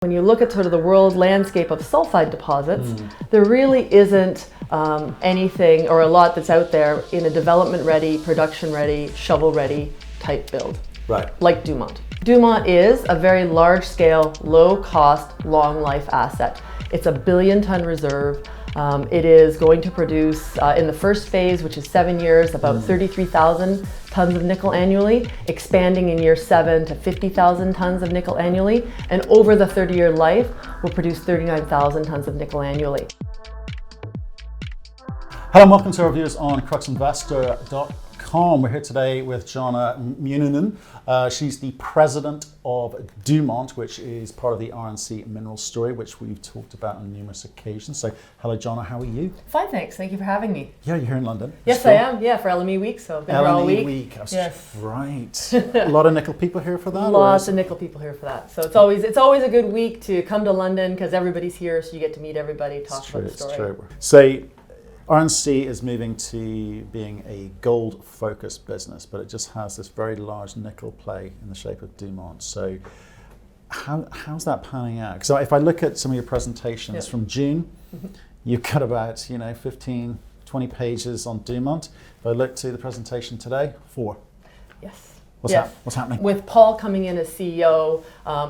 When you look at sort of the world landscape of sulfide deposits, there really isn't anything or a lot that's out there in a development ready, production ready, shovel ready type build, like Dumont. Dumont is a very large scale, low cost, long life asset. It's a 1 billion ton reserve. It is going to produce in the first phase, which is 7 years, about 33,000 tons of nickel annually, expanding in year 7 to 50,000 tons of nickel annually, and over the 30-year life will produce 39,000 tons of nickel annually. Hello and welcome to our viewers on cruxinvestor.com. We're here today with Johnna Muinonen. She's the president of Dumont, which is part of the RNC Minerals story, which we've talked about on numerous occasions. So, hello Johnna, how are you? Fine, thanks. Thank you for having me. Yeah, you're here in London. Yes, I am. Yeah, for LME week, so I've been here all week. LME week. Yes. Right. A lot of nickel people here for that? Lots of nickel people here for that. So it's always a good week to come to London because everybody's here, so you get to meet everybody, talk about the story. It's true. So, RNC is moving to being a gold-focused business, but it just has this very large nickel play in the shape of Dumont. So how's that panning out? So if I look at some of your presentations from June, you've got about 15, 20 pages on Dumont. If I look to the presentation today, 4. Yes. What's happening? With Paul coming in as CEO,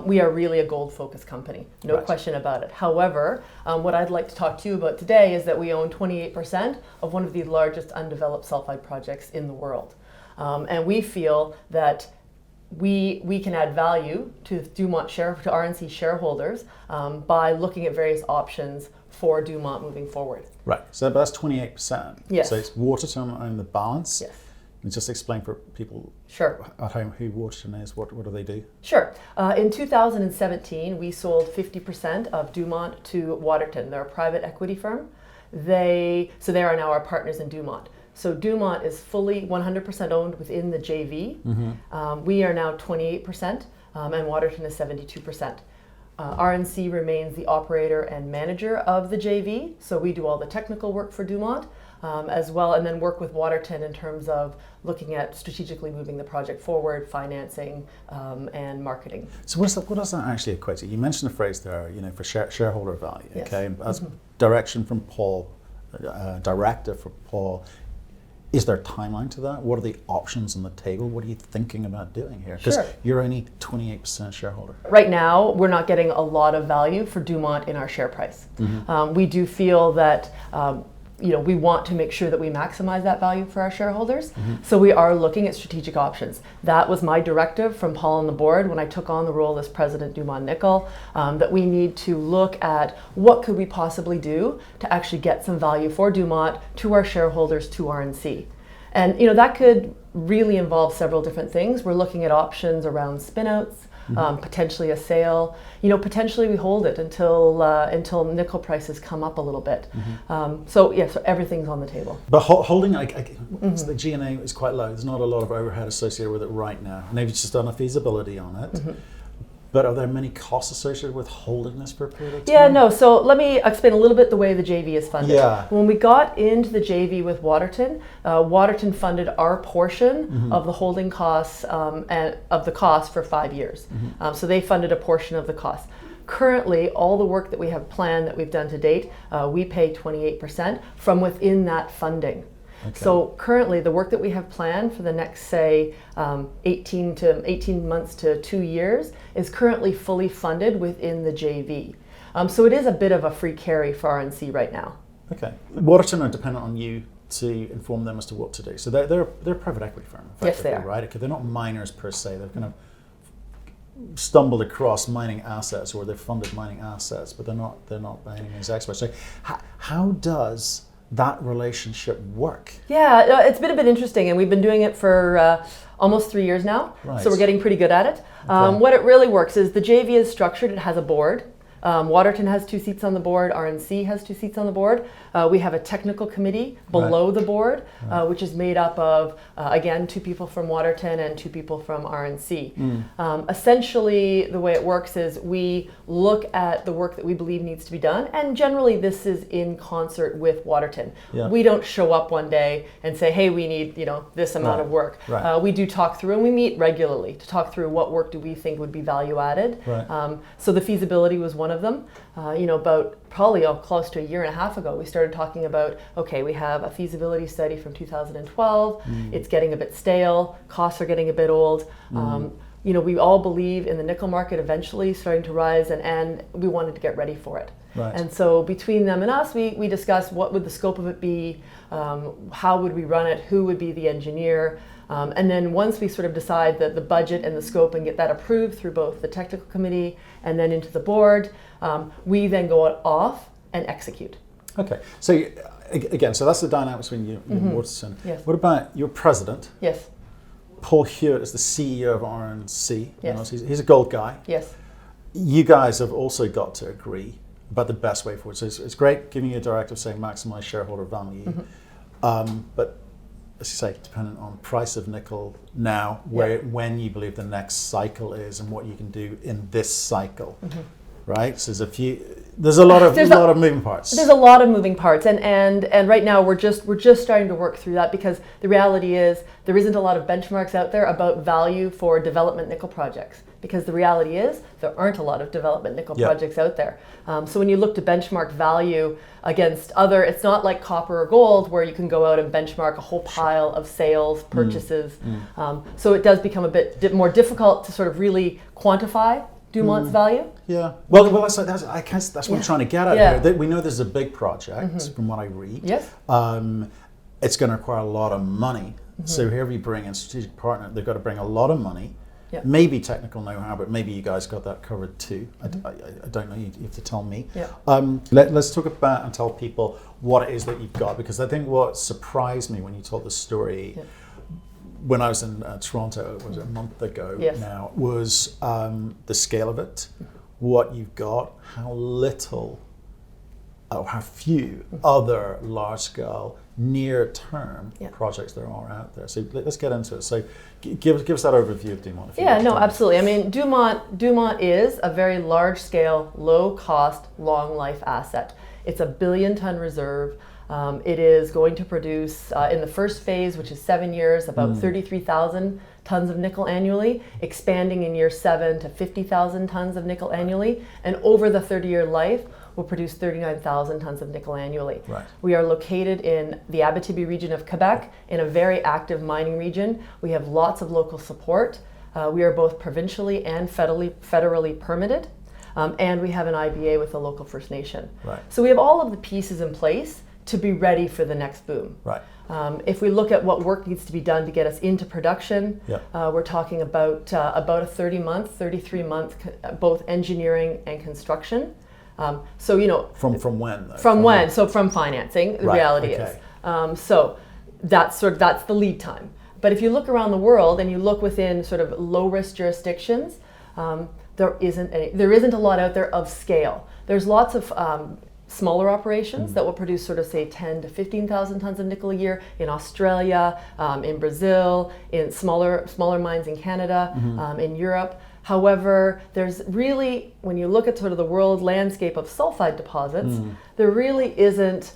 we are really a gold-focused company, no question about it. However, what I'd like to talk to you about today is that we own 28% of one of the largest undeveloped sulfide projects in the world. And we feel that we can add value to Dumont to RNC shareholders by looking at various options for Dumont moving forward. Right, so that's 28%. Yes. So it's Waterton and the balance. Yes. Just explain for people at home who Waterton is, what do they do? Sure. In 2017, we sold 50% of Dumont to Waterton. They're a private equity firm. They are now our partners in Dumont. So Dumont is fully 100% owned within the JV. We are now 28%, and Waterton is 72%. RNC remains the operator and manager of the JV, so we do all the technical work for Dumont as well, and then work with Waterton in terms of looking at strategically moving the project forward, financing, and marketing. So what does that actually equate to? You mentioned a phrase there, for shareholder value. Yes. Okay, that's direction from Paul, directive from Paul. Is there a timeline to that? What are the options on the table? What are you thinking about doing here? Because you're only 28% shareholder. Right now, we're not getting a lot of value for Dumont in our share price. We do feel that we want to make sure that we maximize that value for our shareholders. So we are looking at strategic options. That was my directive from Paul and the board when I took on the role as president Dumont Nickel, that we need to look at what could we possibly do to actually get some value for Dumont to our shareholders, to RNC. And that could really involve several different things. We're looking at options around spinouts, potentially a sale. Potentially we hold it until nickel prices come up a little bit. So everything's on the table. But holding, so the G&A is quite low. There's not a lot of overhead associated with it right now. And they've just done a feasibility on it. But are there many costs associated with holding this for a period of time? Yeah, no. So let me explain a little bit the way the JV is funded. Yeah. When we got into the JV with Waterton, Waterton funded our portion of the holding costs and of the cost for 5 years. So they funded a portion of the cost. Currently, all the work that we have planned that we've done to date, we pay 28% from within that funding. Okay. So currently, the work that we have planned for the next, say, 18 months to 2 years is currently fully funded within the JV. So it is a bit of a free carry for RNC right now. Okay. Waterton are dependent on you to inform them as to what to do. So they're a private equity firm, yes, they are. Right? Okay. They're not miners per se. They've kind of stumbled across mining assets, or they've funded mining assets, but they're not by any means experts. So how does that relationship work? Yeah, it's been a bit interesting, and we've been doing it for almost 3 years now, so we're getting pretty good at it. Okay. What it really works is the JV is structured, it has a board. Waterton has 2 seats on the board. RNC has 2 seats on the board. We have a technical committee below the board, which is made up of, again, 2 people from Waterton and 2 people from RNC. Essentially, the way it works is we look at the work that we believe needs to be done, and generally this is in concert with Waterton. We don't show up one day and say, hey, we need this amount of work. We do talk through, and we meet regularly to talk through what work do we think would be value added. So the feasibility was one of them. About probably close to a year and a half ago, we started talking about, okay, we have a feasibility study from 2012. It's getting a bit stale. Costs are getting a bit old. We all believe in the nickel market eventually starting to rise, and we wanted to get ready for it. And so between them and us, we discussed what would the scope of it be, how would we run it, who would be the engineer. And then once we sort of decide that the budget and the scope and get that approved through both the technical committee and then into the board, we then go off and execute. Okay, so again, so that's the dynamics between you and Waterton. Yes. What about your president? Yes. Paul Hewitt is the CEO of RNC. Yes. He's a gold guy. Yes. You guys have also got to agree about the best way forward. So it's great giving you a directive saying maximize shareholder value, but as you say, dependent on price of nickel now, when you believe the next cycle is, and what you can do in this cycle, right? So there's a lot of moving parts. There's a lot of moving parts, and right now we're just starting to work through that, because the reality is there isn't a lot of benchmarks out there about value for development nickel projects. Because the reality is there aren't a lot of development nickel projects out there. So when you look to benchmark value against other, it's not like copper or gold where you can go out and benchmark a whole pile of sales, purchases. So it does become a bit more difficult to sort of really quantify Dumont's value. Yeah. Well, I guess that's what I'm trying to get at here. We know this is a big project, from what I read. Yes. It's going to require a lot of money. So here we bring in a strategic partner. They've got to bring a lot of money. Maybe technical know-how, but maybe you guys got that covered too. I don't know, you have to tell me. Let's talk about and tell people what it is that you've got, because I think what surprised me when you told the story when I was in Toronto, it was a month ago now, was the scale of it, what you've got, how little or how few other large-scale near-term projects there are out there. So let's get into it. So give us that overview of Dumont. Absolutely. I mean, Dumont is a very large-scale, low-cost, long-life asset. It's a billion-ton reserve. It is going to produce, in the first phase, which is 7 years, about 33,000 tons of nickel annually, expanding in year 7 to 50,000 tons of nickel annually, and over the 30-year life, will produce 39,000 tons of nickel annually. We are located in the Abitibi region of Quebec, in a very active mining region. We have lots of local support. We are both provincially and federally permitted, and we have an IBA with the local First Nation. So we have all of the pieces in place to be ready for the next boom. If we look at what work needs to be done to get us into production, we're talking about a 33-month, both engineering and construction. From when though? From when? So from financing, the reality is. So that's the lead time. But if you look around the world and you look within sort of low-risk jurisdictions, there isn't a lot out there of scale. There's lots of smaller operations that will produce sort of say 10 to 15,000 tons of nickel a year in Australia, in Brazil, in smaller mines in Canada, in Europe. However, there's really, when you look at sort of the world landscape of sulfide deposits, there really isn't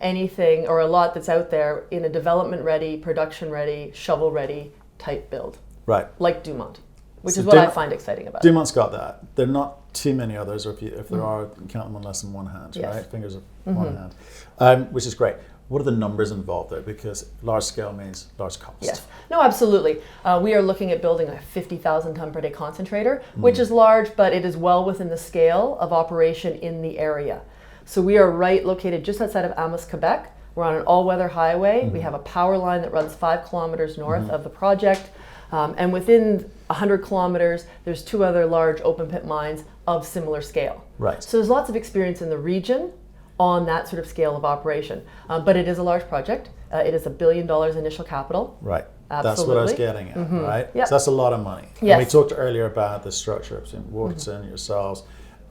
anything or a lot that's out there in a development-ready, production-ready, shovel-ready type build. Like Dumont, which is what I find exciting about it. Dumont's got that. There are not too many others, or if there are, count them on less than one hand, right? Fingers of one hand, which is great. What are the numbers involved there? Because large scale means large cost. Yes, no, absolutely. We are looking at building a 50,000 ton per day concentrator, which is large, but it is well within the scale of operation in the area. So we are located just outside of Amos, Quebec. We're on an all-weather highway. We have a power line that runs 5 kilometers north of the project. And within 100 kilometers, there's 2 other large open pit mines of similar scale. So there's lots of experience in the region on that sort of scale of operation. But it is a large project. It is $1 billion initial capital. Absolutely. That's what I was getting at, right? So that's a lot of money. And we talked earlier about the structure between Waterton, yourselves,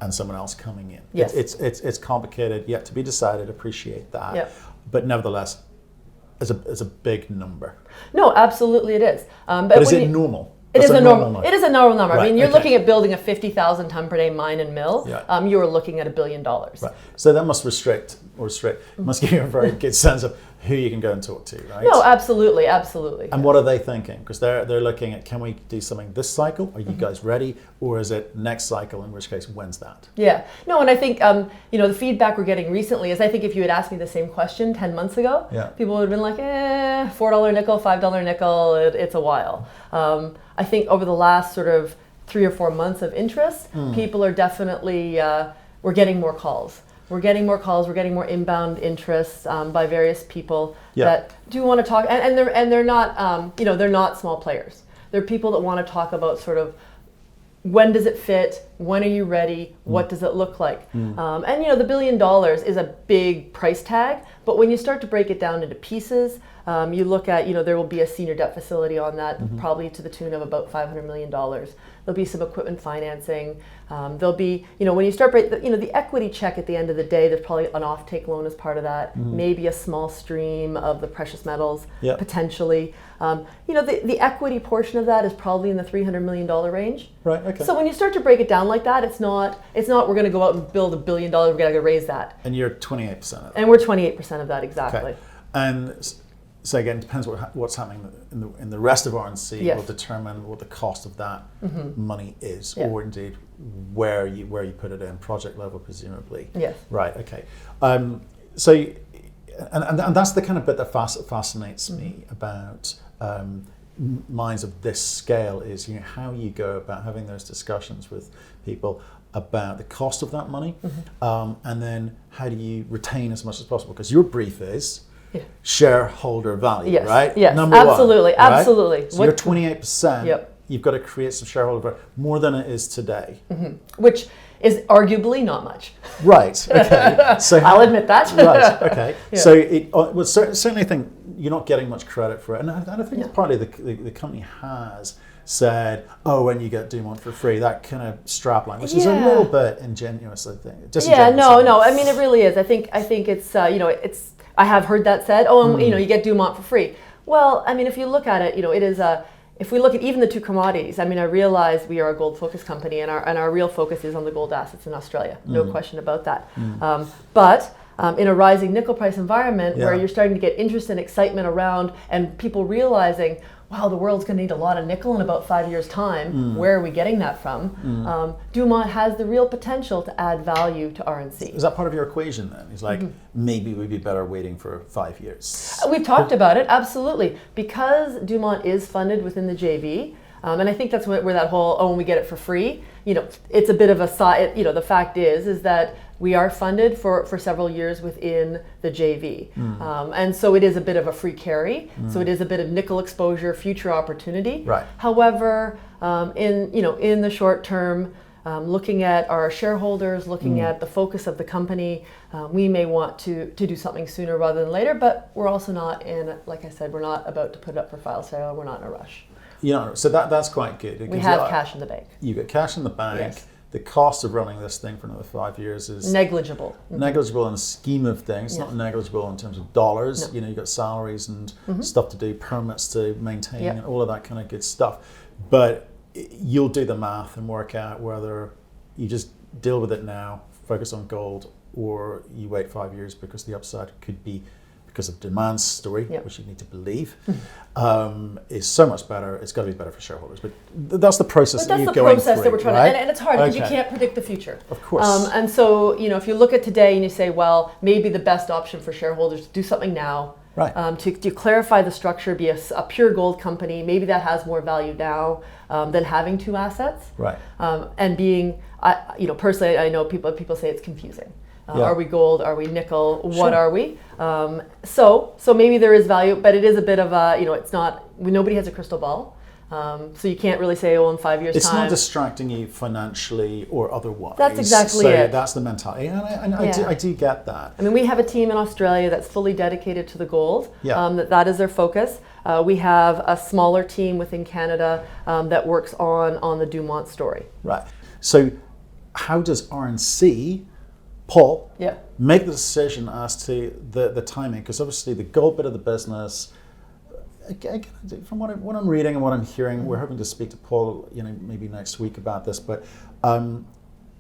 and someone else coming in. Yes. It's complicated, yet to be decided, appreciate that. Yep. But nevertheless, it's a big number. No, absolutely it is. But is it normal? It is a normal number. It is a normal number. Right, I mean, you're okay. looking at building a 50,000 ton per day mine and mill. Yeah. You are looking at $1 billion. Right. So that must must give you a very good sense of who you can go and talk to, right? No, absolutely, absolutely. And what are they thinking? Because they're looking at, can we do something this cycle? Are you guys ready? Or is it next cycle, in which case, when's that? Yeah. No, and I think, the feedback we're getting recently is, I think if you had asked me the same question 10 months ago, people would have been like, $4 nickel, $5 nickel, it's a while. I think over the last sort of 3 or 4 months of interest, people are definitely, we're getting more calls. We're getting more calls. We're getting more inbound interest by various people that do want to talk, and they're not they're not small players. They're people that want to talk about sort of when does it fit, when are you ready, what does it look like, and the $1 billion is a big price tag. But when you start to break it down into pieces, you look at there will be a senior debt facility on that, probably to the tune of about $500 million. There'll be some equipment financing. There'll be, when you start the equity check at the end of the day, there's probably an offtake loan as part of that, maybe a small stream of the precious metals, potentially. The equity portion of that is probably in the $300 million range. Right, okay. So when you start to break it down like that, it's not we're going to go out and build $1 billion, we're going to raise that. And you're 28% of that. And we're 28% of that, exactly. Okay. And so again, it depends what's happening in the rest of RNC will determine what the cost of that money is, or indeed where you put it in, project level presumably. Yes. Right. Okay. So, and that's the kind of bit that fascinates me about mines of this scale is how you go about having those discussions with people about the cost of that money, and then how do you retain as much as possible, because your brief is shareholder value, right? Yes, Number absolutely, one, right? absolutely. So you're 28%. You've got to create some shareholder value, more than it is today. Which is arguably not much. Right. Okay. So I'll admit that. Right. Okay. So certainly I think you're not getting much credit for it, and I think it's partly the company has said, when you get Dumont for free, that kind of strapline, which is a little bit ingenuous, I think. No. I mean, it really is. I think it's it's. I have heard that said. You get Dumont for free. Well, I mean, if you look at it, it is a. If we look at even the two commodities, I mean, I realize we are a gold-focused company, and our real focus is on the gold assets in Australia. No question about that. But in a rising nickel price environment, where you're starting to get interest and excitement around, and people realizing, wow, the world's going to need a lot of nickel in about 5 years' time. Where are we getting that from? Dumont has the real potential to add value to RNC. Is that part of your equation then? It's like, maybe we'd be better waiting for 5 years. We've talked about it, absolutely. Because Dumont is funded within the JV, and I think that's where that whole, when we get it for free, it's a bit of a side, the fact is that we are funded for several years within the JV. And so it is a bit of a free carry. So it is a bit of nickel exposure, future opportunity. Right. However, in the short term, looking at our shareholders, looking at the focus of the company, we may want to do something sooner rather than later, but we're also not like I said, we're not about to put it up for file sale. We're not in a rush. So that's quite good. We have cash in the bank. You get cash in the bank. Yes. The cost of running this thing for another 5 years is negligible. Negligible in the scheme of things. Not negligible in terms of dollars. No. You've got salaries and stuff to do, permits to maintain, and all of that kind of good stuff. But you'll do the math and work out whether you just deal with it now, focus on gold, or you wait 5 years because the upside could be, because of demand story, which you need to believe, is so much better. It's got to be better for shareholders. But that's the process that you're going through. That's the process that we're trying to, and it's hard because you can't predict the future. Of course. And so, if you look at today and you say, well, maybe the best option for shareholders is to do something now, to clarify the structure, be a pure gold company, maybe that has more value now than having two assets. Right. And being, personally, I know people say it's confusing. Are we gold? Are we nickel? What are we? So maybe there is value, but it is a bit of a, it's not, nobody has a crystal ball. So you can't really say, in 5 years' time. It's not distracting you financially or otherwise. That's exactly it. So that's the mentality. And I do get that. I mean, we have a team in Australia that's fully dedicated to the gold. That is their focus. We have a smaller team within Canada that works on the Dumont story. Right. So how does RNC, Paul, Yeah. make the decision as to the timing? Because obviously the gold bit of the business, again, from what I'm reading and what I'm hearing, we're hoping to speak to Paul, maybe next week about this, but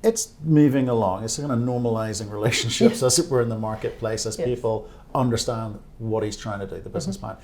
it's moving along. It's kind of normalizing relationships as it were in the marketplace, as people understand what he's trying to do, the business plan.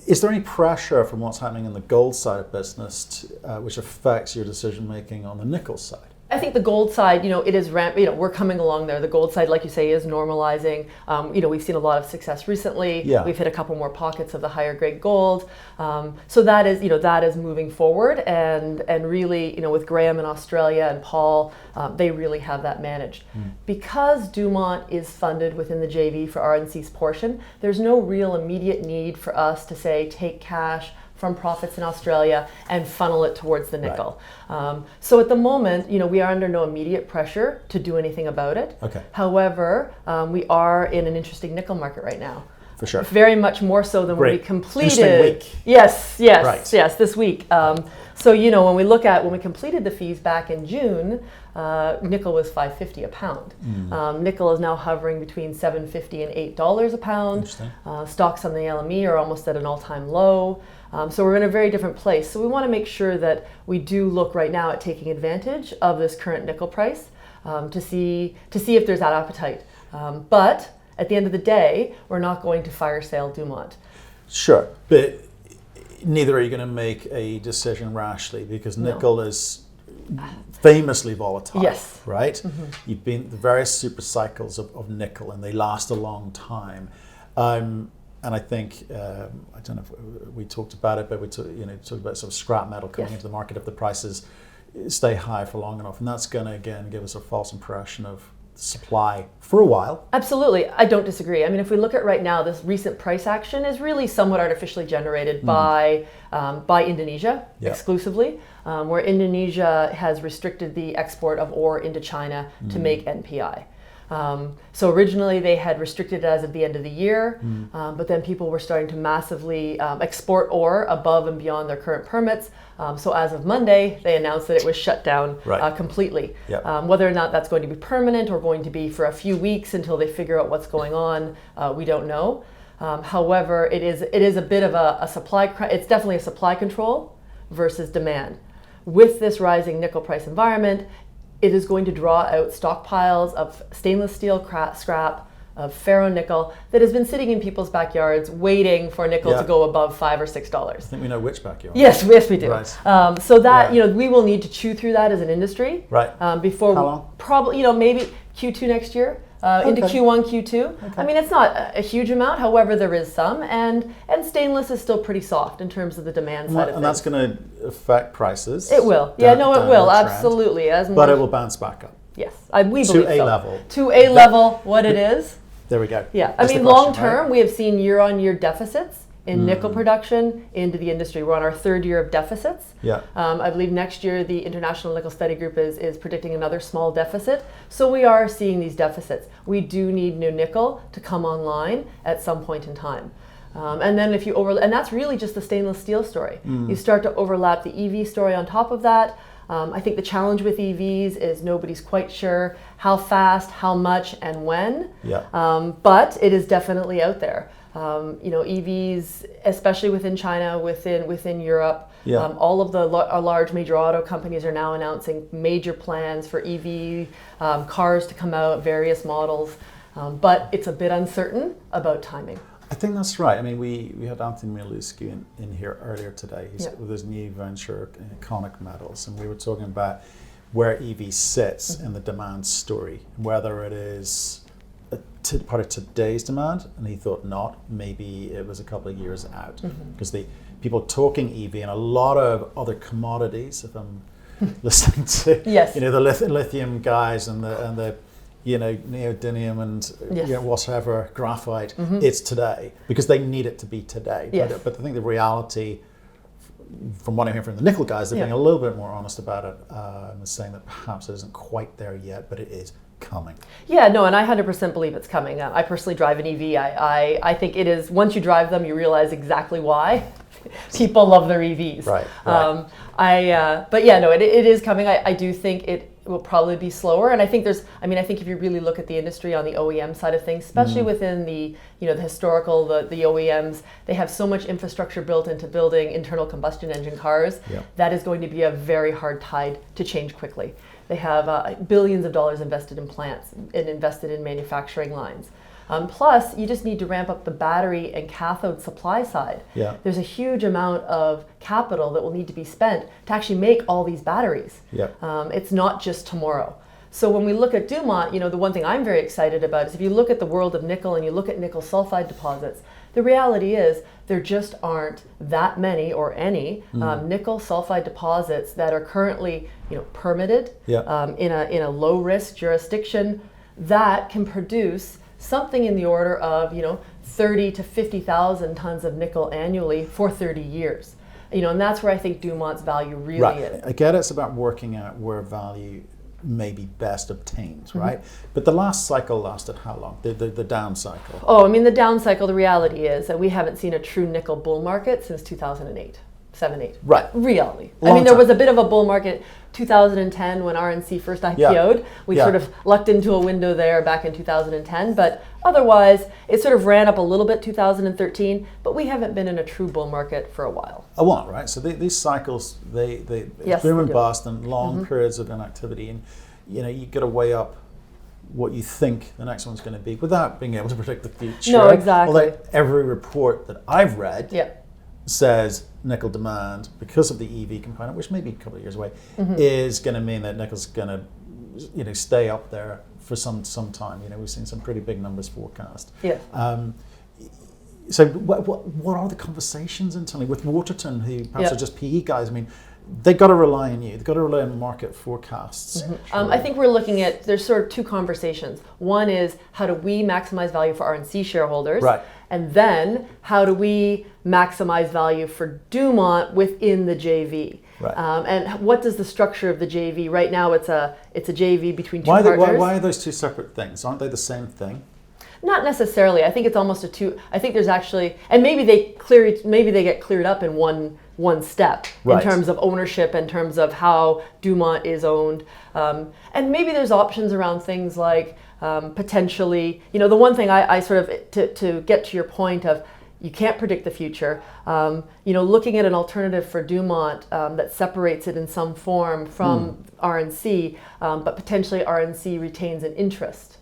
Is there any pressure from what's happening in the gold side of business which affects your decision making on the nickel side? I think the gold side, it is we're coming along there. The gold side, like you say, is normalizing. We've seen a lot of success recently. Yeah. We've hit a couple more pockets of the higher grade gold. So that is moving forward, and really, with Graham in Australia and Paul, they really have that managed. Because Dumont is funded within the JV for RNC's portion, there's no real immediate need for us to say take cash from profits in Australia and funnel it towards the nickel. Right. So at the moment, we are under no immediate pressure to do anything about it. Okay. However, we are in an interesting nickel market right now. For sure. Very much more so than when we completed. Interesting week. Yes, right. yes, this week. So when we completed the fees back in June, nickel was $5.50 a pound. Nickel is now hovering between $7.50 and $8 a pound. Stocks on the LME are almost at an all-time low. So we're in a very different place. So we want to make sure that we do look right now at taking advantage of this current nickel price to see if there's that appetite. But at the end of the day, we're not going to fire sale Dumont. Sure, but neither are you going to make a decision rashly, because nickel is famously volatile. Yes. Right? You've been the various super cycles of nickel, and they last a long time. And I think, I don't know if we talked about it, but we talked about sort of scrap metal coming into the market if the prices stay high for long enough. And that's going to, again, give us a false impression of supply for a while. Absolutely. I don't disagree. I mean, if we look at right now, this recent price action is really somewhat artificially generated by Indonesia exclusively, where Indonesia has restricted the export of ore into China to make NPI. So originally they had restricted it as of the end of the year, but then people were starting to massively export ore above and beyond their current permits. So as of Monday, they announced that it was shut down completely. Whether or not that's going to be permanent or going to be for a few weeks until they figure out what's going on, we don't know. However, it is a bit of a supply. It's definitely a supply control versus demand. With this rising nickel price environment, it is going to draw out stockpiles of stainless steel scrap, of ferronickel that has been sitting in people's backyards waiting for nickel to go above $5 or $6. I think we know which backyard. Yes, we do. Right. So that we will need to chew through that as an industry. Right. Before how long? Probably maybe Q2 next year. Into Q1, Q2. Okay. I mean, it's not a huge amount. However, there is some, and stainless is still pretty soft in terms of the demand side of things. And that's going to affect prices. It will. It will. Absolutely. But it will bounce back up. Yes, we believe so. To A level. To A level, what it is. There we go. Yeah, I mean, long term, we have seen year-on-year deficits in nickel production into the industry. We're on our third year of deficits. Yeah. I believe next year the International Nickel Study Group is predicting another small deficit. So we are seeing these deficits. We do need new nickel to come online at some point in time. And then if you and that's really just the stainless steel story. You start to overlap the EV story on top of that. I think the challenge with EVs is nobody's quite sure how fast, how much, and when. Yeah. But it is definitely out there. EVs, especially within China, within Europe, all of the large major auto companies are now announcing major plans for EV cars to come out, various models, but it's a bit uncertain about timing. I think that's right. I mean, we had Anthony Mielewski in here earlier today with his new venture, Iconic Metals, and we were talking about where EV sits in the demand story, whether it is part of today's demand, and he thought not. Maybe it was a couple of years out, because the people talking EV and a lot of other commodities. If I'm listening to the lithium guys and the neodymium and whatever, graphite, it's today because they need it to be today. Yes. But I think the reality, from what I'm hearing from the nickel guys, they're being a little bit more honest about it and saying that perhaps it isn't quite there yet, but it is coming. Yeah, no, and I 100% believe it's coming. I personally drive an EV. I think it is, once you drive them, you realize exactly why people love their EVs. Right. But yeah, no, it is coming. I do think will probably be slower. And I think I think if you really look at the industry on the OEM side of things, especially within the the historical, the OEMs, they have so much infrastructure built into building internal combustion engine cars. That is going to be a very hard tide to change quickly. They have billions of dollars invested in plants and invested in manufacturing lines. Plus, you just need to ramp up the battery and cathode supply side. There's a huge amount of capital that will need to be spent to actually make all these batteries. It's not just tomorrow. So when we look at Dumont, the one thing I'm very excited about is if you look at the world of nickel and you look at nickel sulfide deposits, the reality is there just aren't that many or any nickel sulfide deposits that are currently permitted in a low risk jurisdiction that can produce something in the order of 30 to 50,000 tons of nickel annually for 30 years. And that's where I think Dumont's value really is. I get it's about working out where value may be best obtained, right? But the last cycle lasted how long? The down cycle? The down cycle, the reality is that we haven't seen a true nickel bull market since 2008. 7-8. Right. Really. There was a bit of a bull market 2010 when RNC first IPO'd. We sort of lucked into a window there back in 2010, but otherwise it sort of ran up a little bit 2013, but we haven't been in a true bull market for a while. A while, right? So these cycles, they boom and bust and long periods of inactivity, and you got to weigh up what you think the next one's going to be without being able to predict the future. No, exactly. Although every report that I've read says nickel demand, because of the EV component, which may be a couple of years away, is going to mean that nickel's going to stay up there for some time. We've seen some pretty big numbers forecast. So what are the conversations internally with Waterton, who perhaps are just PE guys? They've got to rely on you. They've got to rely on market forecasts. I think we're looking at, there's sort of two conversations. One is, how do we maximize value for RNC shareholders? Right. And then, how do we maximize value for Dumont within the JV? Right. And what does the structure of the JV? Right now, it's a JV between two partners. Why are those two separate things? Aren't they the same thing? Not necessarily. I think it's almost a two. I think there's actually, and maybe they get cleared up in one step in terms of ownership, in terms of how Dumont is owned, and maybe there's options around things like potentially. The one thing I sort of to get to your point of, you can't predict the future. Looking at an alternative for Dumont that separates it in some form from RNC, but potentially RNC retains an interest.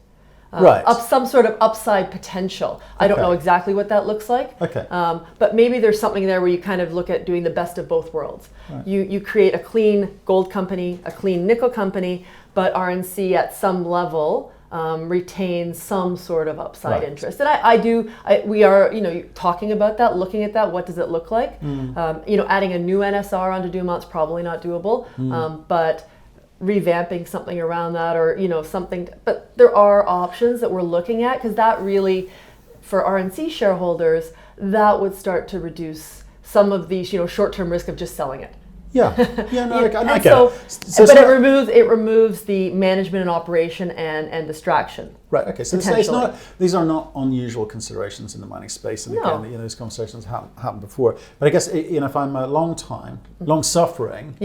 Some sort of upside potential. I don't know exactly what that looks like. But maybe there's something there where you kind of look at doing the best of both worlds. You create a clean gold company, a clean nickel company, but RNC at some level retains some sort of upside interest. And we are talking about that, looking at that. What does it look like? Adding a new NSR onto Dumont's probably not doable, but revamping something around that, or something. But there are options that we're looking at, because that really, for RNC shareholders, that would start to reduce some of the short-term risk of just selling it. I get it. But it removes the management and operation and distraction. Right. Okay. So these are not unusual considerations in the mining space, and again, these conversations happened before. But I guess if I'm a long-suffering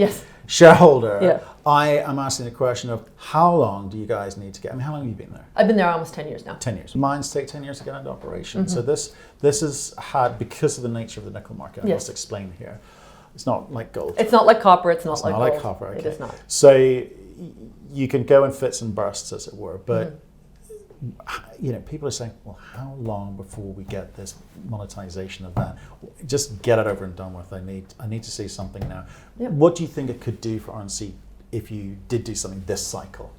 shareholder, I am asking the question of, how long do you guys need to get? How long have you been there? I've been there almost 10 years now. 10 years. Mines take 10 years to get into operation. So this is had, because of the nature of the nickel market. I must explain here. It's not like gold. It's not like copper. It's not like gold. It's not like copper. Okay. It is not. So you can go in fits and bursts, as it were. But people are saying, well, how long before we get this monetization of that? Just get it over and done with. I need to see something now. What do you think it could do for RNC if you did do something this cycle?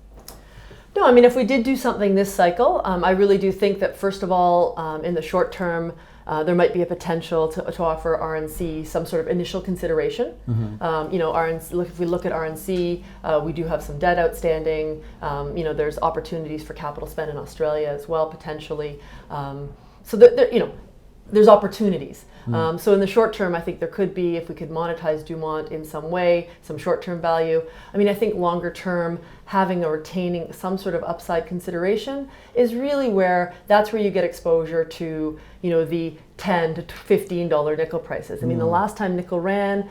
No, if we did do something this cycle, I really do think that, first of all, in the short term, there might be a potential to offer RNC some sort of initial consideration. RNC, if we look at RNC, we do have some debt outstanding. There's opportunities for capital spend in Australia as well, potentially. So there's opportunities. So in the short term, I think there could be, if we could monetize Dumont in some way, some short-term value. I think longer term, having or retaining some sort of upside consideration is really that's where you get exposure to the $10 to $15 nickel prices. The last time nickel ran,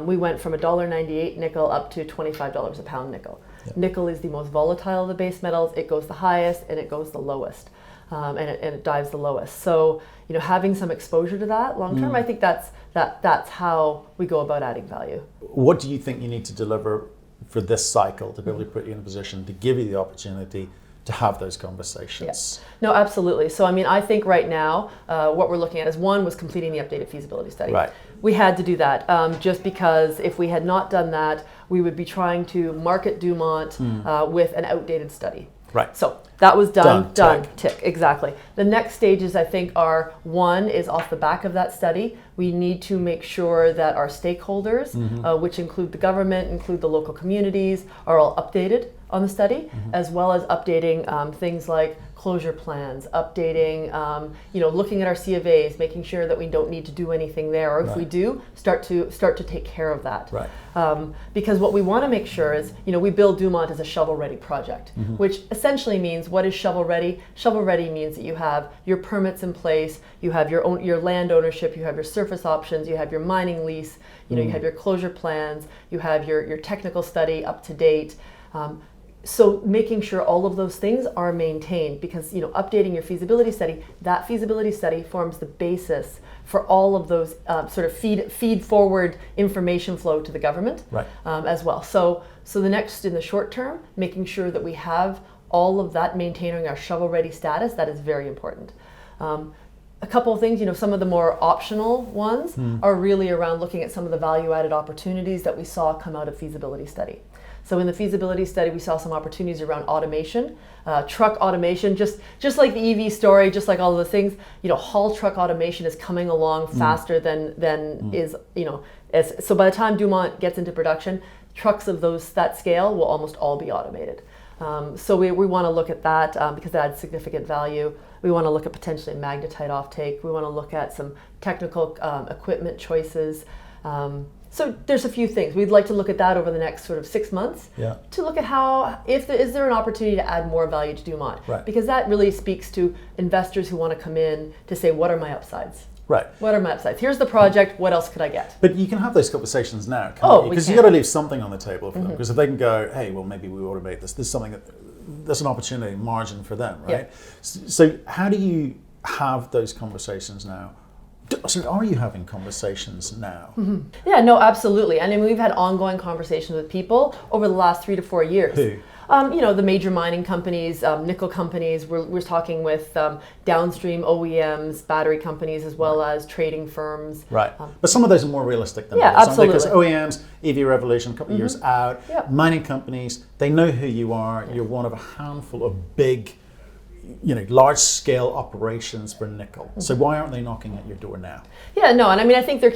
we went from $1.98 nickel up to $25 a pound nickel. Nickel is the most volatile of the base metals. It goes the highest and it goes the lowest, and it dives the lowest. So having some exposure to that long term, I think that's how we go about adding value. What do you think you need to deliver for this cycle to be able to put you in a position to give you the opportunity to have those conversations? Yeah. No, absolutely. So I think right now what we're looking at is one was completing the updated feasibility study. Right. We had to do that just because if we had not done that, we would be trying to market Dumont with an outdated study. Right. So that was done. Tick. Exactly. The next stages, I think, are one is off the back of that study. We need to make sure that our stakeholders, which include the government, include the local communities, are all updated on the study, as well as updating things like closure plans, updating, looking at our C of A's, making sure that we don't need to do anything there, or if we do, start to take care of that. Right. Because what we want to make sure is, we build Dumont as a shovel-ready project, which essentially means, what is shovel-ready? Shovel-ready means that you have your permits in place, you have your land ownership, you have your surface options, you have your mining lease, you have your closure plans, you have your technical study up to date. So making sure all of those things are maintained, because updating your feasibility study, that feasibility study forms the basis for all of those sort of feed forward information flow to the government, right. As well. So the next, in the short term, making sure that we have all of that, maintaining our shovel ready status, that is very important. A couple of things, some of the more optional ones are really around looking at some of the value added opportunities that we saw come out of feasibility study. So in the feasibility study, we saw some opportunities around automation, truck automation, just like the EV story, just like all of those things. Haul truck automation is coming along faster than is, so by the time Dumont gets into production, trucks of that scale will almost all be automated. So we want to look at that because that adds significant value. We want to look at potentially magnetite offtake. We want to look at some technical equipment choices. So there's a few things. We'd like to look at that over the next sort of 6 months to look at is there an opportunity to add more value to Dumont? Right. Because that really speaks to investors who want to come in to say, what are my upsides? Right. What are my upsides? Here's the project, what else could I get? But you can have those conversations now, can't you? Because you've got to leave something on the table for them. Because if they can go, hey, well, maybe we automate this. This is something that's an opportunity, margin for them, right? Yeah. So how do you have those conversations now? So are you having conversations now? Yeah, no, absolutely. And we've had ongoing conversations with people over the last 3 to 4 years. Who? The major mining companies, nickel companies. We're talking with downstream OEMs, battery companies, as well as trading firms. Right. But some of those are more realistic than others. Absolutely. Because OEMs, EV revolution, a couple of years out. Yep. Mining companies, they know who you are. You're one of a handful of big, large-scale operations for nickel. So why aren't they knocking at your door now? Yeah, no, and I think they're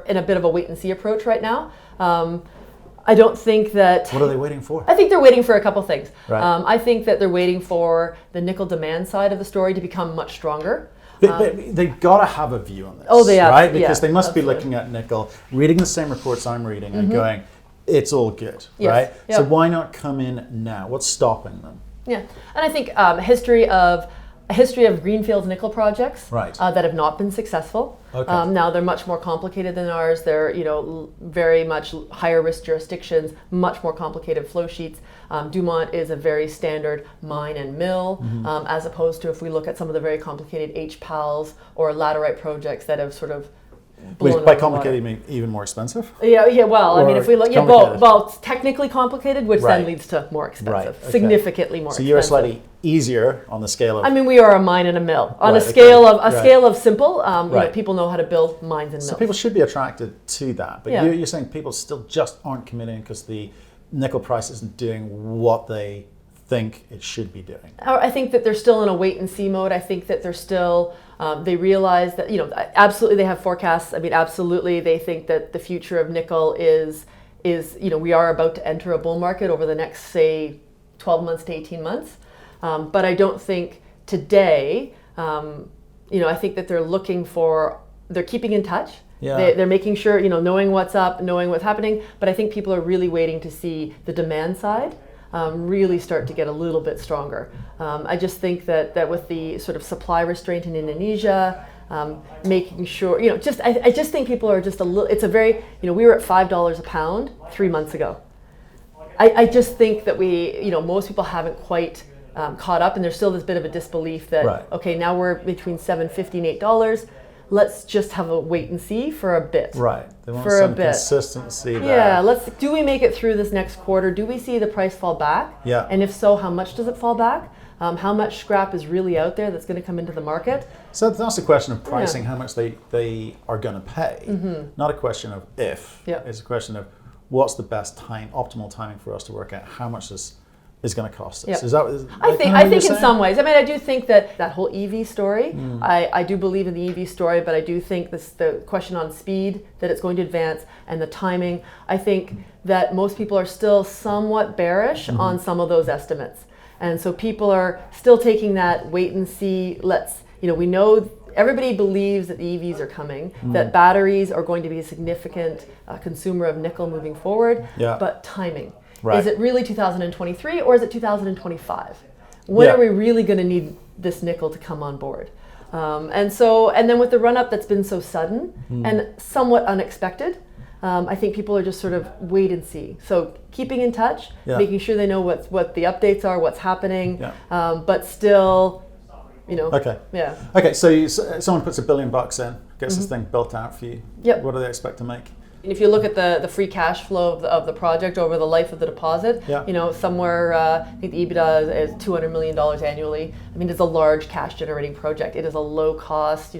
in a bit of a wait-and-see approach right now. I don't think that... What are they waiting for? I think they're waiting for a couple things. Right. I think that they're waiting for the nickel demand side of the story to become much stronger. They've got to have a view on this, they have, right? Because they must absolutely be looking at nickel, reading the same reports I'm reading and going, it's all good, Yes. right? Yep. So why not come in now? What's stopping them? Yeah, and I think a history of greenfield nickel projects that have not been successful. Okay. Now they're much more complicated than ours. They're very much higher risk jurisdictions, much more complicated flow sheets. Dumont is a very standard mine and mill, as opposed to if we look at some of the very complicated HPALs or laterite projects that have sort of Which by complicated, you mean even more expensive? Yeah. Well, Or if we look, it's technically complicated, which Right. then leads to more expensive, Right, okay. significantly more So expensive. you're slightly easier on the scale of... We are a mine and a mill. On Right, a scale okay. of scale of simple, Right. people know how to build mines and mills. So people should be attracted to that. But Yeah. you're saying people still just aren't committing because the nickel price isn't doing what they think it should be doing. I think that they're still in a wait and see mode. I think that they're still, they realize that, absolutely they have forecasts. Absolutely they think that the future of nickel is, we are about to enter a bull market over the next, say, 12 months to 18 months. But I don't think today, I think that they're keeping in touch. Yeah. They're making sure, knowing what's up, knowing what's happening. But I think people are really waiting to see the demand side really start to get a little bit stronger. I just think that with the sort of supply restraint in Indonesia, making sure, I just think people are just a little, it's a very, we were at $5 a pound 3 months ago. I just think that most people haven't quite caught up, and there's still this bit of a disbelief that, Right. okay, now we're between $7.50 and $8. Let's just have a wait and see for a bit. Right. They want for some a bit. consistency there. Yeah, do we make it through this next quarter? Do we see the price fall back? Yeah. And if so, how much does it fall back? How much scrap is really out there that's going to come into the market? So that's a question of pricing, how much they are going to pay. Not a question of if. Yeah. It's a question of what's the best optimal timing for us to work out how much this is going to cost us. Yep. I think in some ways. I mean, I do think that whole EV story, I do believe in the EV story, but I do think the question on speed, that it's going to advance, and the timing, I think that most people are still somewhat bearish on some of those estimates. And so people are still taking that wait and see, we know everybody believes that the EVs are coming, that batteries are going to be a significant consumer of nickel moving forward, but timing. Right. Is it really 2023 or is it 2025? When are we really going to need this nickel to come on board? And then with the run up that's been so sudden and somewhat unexpected, I think people are just sort of wait and see. So keeping in touch, making sure they know what the updates are, what's happening, but still, Okay. Yeah. Okay, so someone puts $1 billion in, gets this thing built out for you. Yep. What do they expect to make? And if you look at the free cash flow of the project over the life of the deposit, somewhere, I think the EBITDA is $200 million annually. I mean, it's a large cash generating project. It is a low cost,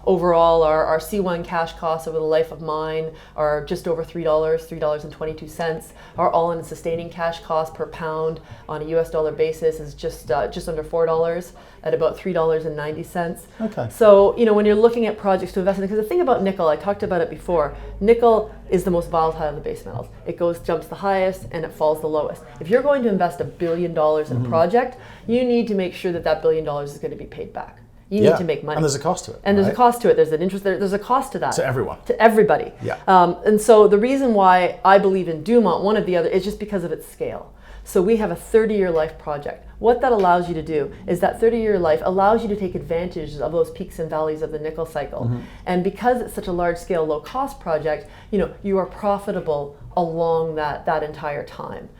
overall our C1 cash costs over the life of mine are just over $3.22. Our all-in sustaining cash cost per pound on a US dollar basis is just under $4 at about $3.90. Okay. So, when you're looking at projects to invest in, because the thing about nickel, I talked about it before, nickel is the most volatile of the base metals. It jumps the highest and it falls the lowest. If you're going to invest $1 billion in a project, you need to make sure that $1 billion is going to be paid back. You need to make money. And there's a cost to it. And there's a cost to it. There's an interest there. There's a cost to that. To everyone. To everybody. Yeah. And so the reason why I believe in Dumont, one of the other, is just because of its scale. So we have a 30-year life project. What that allows you to do is that 30-year life allows you to take advantage of those peaks and valleys of the nickel cycle. And because it's such a large-scale, low-cost project, you are profitable along that entire time.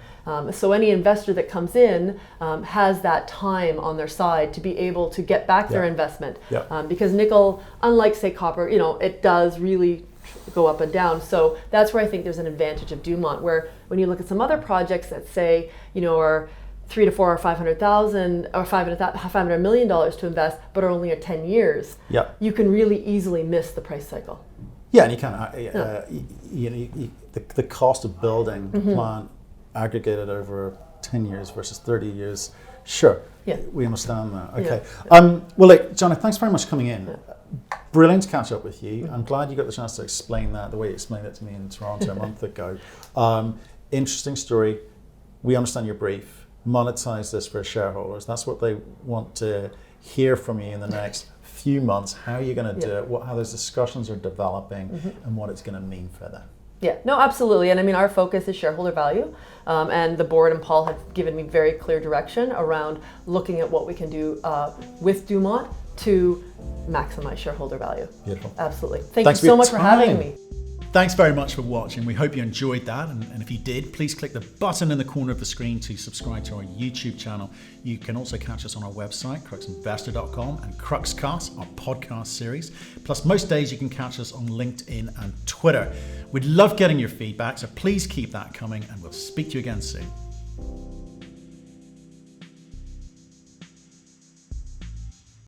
So any investor that comes in has that time on their side to be able to get back their investment. Because nickel, unlike, say, copper, it does really go up and down. So that's where I think there's an advantage of Dumont, where when you look at some other projects that say, are $300 to $400 or $500,000 or $500 million to invest, but are only at 10 years, you can really easily miss the price cycle. Yeah, and you can, the cost of building the plant aggregated over 10 years versus 30 years, sure, we understand that. Okay. Well, look, Johnna, thanks very much for coming in. Brilliant to catch up with you. I'm glad you got the chance to explain that the way you explained it to me in Toronto a month ago. Interesting story. We understand your brief. Monetize this for shareholders. That's what they want to hear from you in the next few months. How are you going to do it? How those discussions are developing and what it's going to mean for them. Yeah, no, absolutely. And I mean, our focus is shareholder value. And the board and Paul have given me very clear direction around looking at what we can do with Dumont to maximize shareholder value. Beautiful. Absolutely. Thanks you so much for having me. Thanks very much for watching. We hope you enjoyed that. And if you did, please click the button in the corner of the screen to subscribe to our YouTube channel. You can also catch us on our website, cruxinvestor.com, and Cruxcast, our podcast series. Plus, most days you can catch us on LinkedIn and Twitter. We'd love getting your feedback, so please keep that coming, and we'll speak to you again soon.